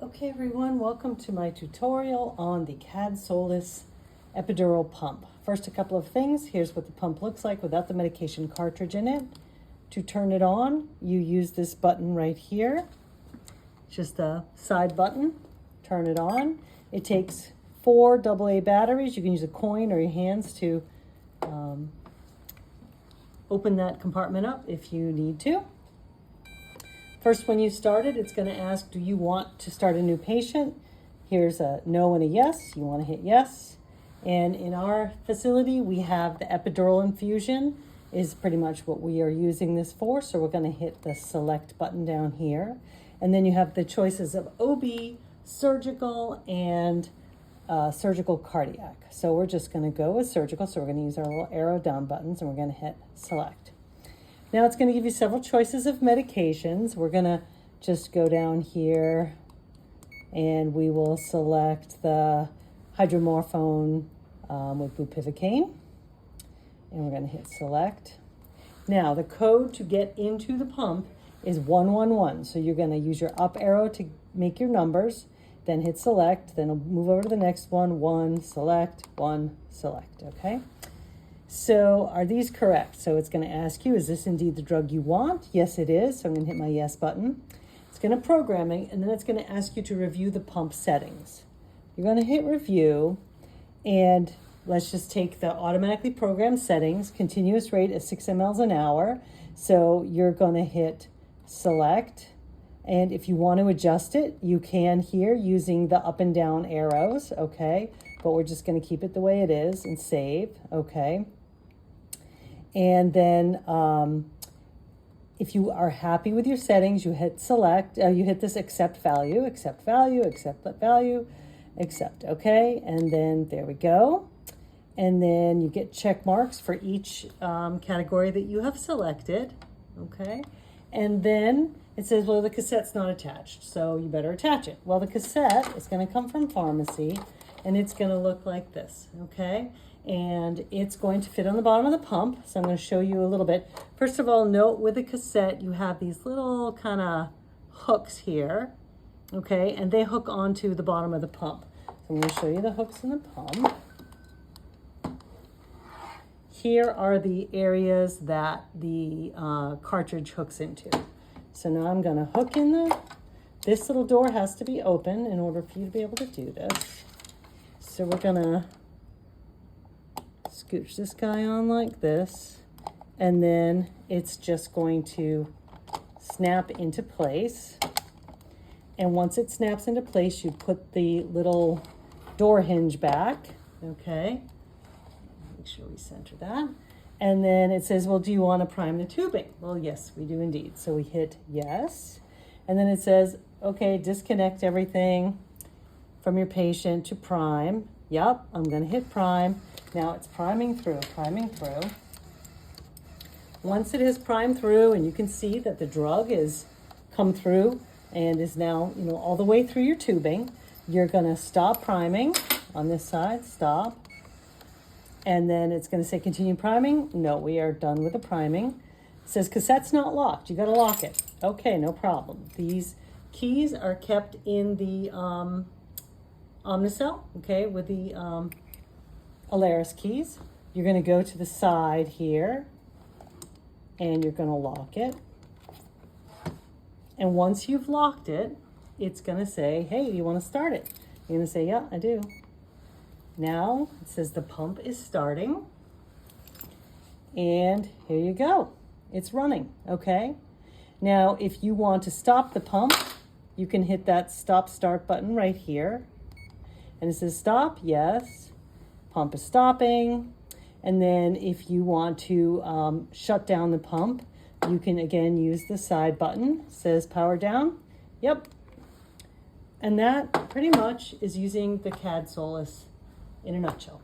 Okay everyone, welcome to my tutorial on the CADD-Solis epidural pump. First, a couple of things. Here's what the pump looks like without the medication cartridge in it. To turn it on, you use this button right here. Just a side button. Turn it on. It takes 4 AA batteries. You can use a coin or your hands to open that compartment up if you need to. First, when you start it, it's going to ask, do you want to start a new patient? Here's a no and a yes. You want to hit yes. And in our facility, we have the epidural infusion is pretty much what we are using this for. So we're going to hit the select button down here. And then you have the choices of OB, surgical, and surgical cardiac. So we're just going to go with surgical. So we're going to use our little arrow down buttons and we're going to hit select. Now it's going to give you several choices of medications. We're going to just go down here and we will select the hydromorphone with bupivacaine. And we're going to hit select. Now the code to get into the pump is 111. So you're going to use your up arrow to make your numbers, then hit select, then move over to the next one, 1, select, okay? So are these correct? So it's going to ask you, is this indeed the drug you want? Yes, it is. So I'm going to hit my yes button. It's going to programming, and then it's going to ask you to review the pump settings. You're going to hit review, and let's just take the automatically programmed settings, continuous rate of 6 mLs an hour. So you're going to hit select, and if you want to adjust it, you can here using the up and down arrows, okay? But we're just going to keep it the way it is and save, okay? And then if you are happy with your settings, you hit select, you hit this accept value, accept, okay? And then there we go. And then you get check marks for each category that you have selected, okay? And then it says, well, the cassette's not attached, so you better attach it. Well, the cassette is going to come from pharmacy, and it's going to look like this, okay? And it's going to fit on the bottom of the pump. So I'm going to show you a little bit. First of all, note with a cassette, you have these little kind of hooks here, okay? And they hook onto the bottom of the pump. So I'm going to show you the hooks in the pump. Here are the areas that the cartridge hooks into. So now I'm going to hook in this little door has to be open in order for you to be able to do this. So we're going to scooch this guy on like this, and then it's just going to snap into place. And once it snaps into place, you put the little door hinge back, okay? Make sure we center that. And then it says, well, do you want to prime the tubing? Well, yes, we do indeed. So we hit yes. And then it says, okay, disconnect everything from your patient to prime. Yep, I'm going to hit prime. Now it's priming through. Once it has primed through, and you can see that the drug is come through and is now, all the way through your tubing, you're going to stop priming on this side, stop. And then it's going to say continue priming. No, we are done with the priming. It says cassette's not locked. You got to lock it. Okay, no problem. These keys are kept in the Omnicell, okay, with the Alaris keys. You're going to go to the side here and you're going to lock it. And once you've locked it, it's going to say, hey, do you want to start it? You're going to say, yeah, I do. Now it says the pump is starting. And here you go. It's running, okay? Now, if you want to stop the pump, you can hit that stop start button right here. And it says stop, yes. Pump is stopping. And then if you want to shut down the pump, you can again use the side button. It says power down. Yep. And that pretty much is using the CADD-Solis in a nutshell.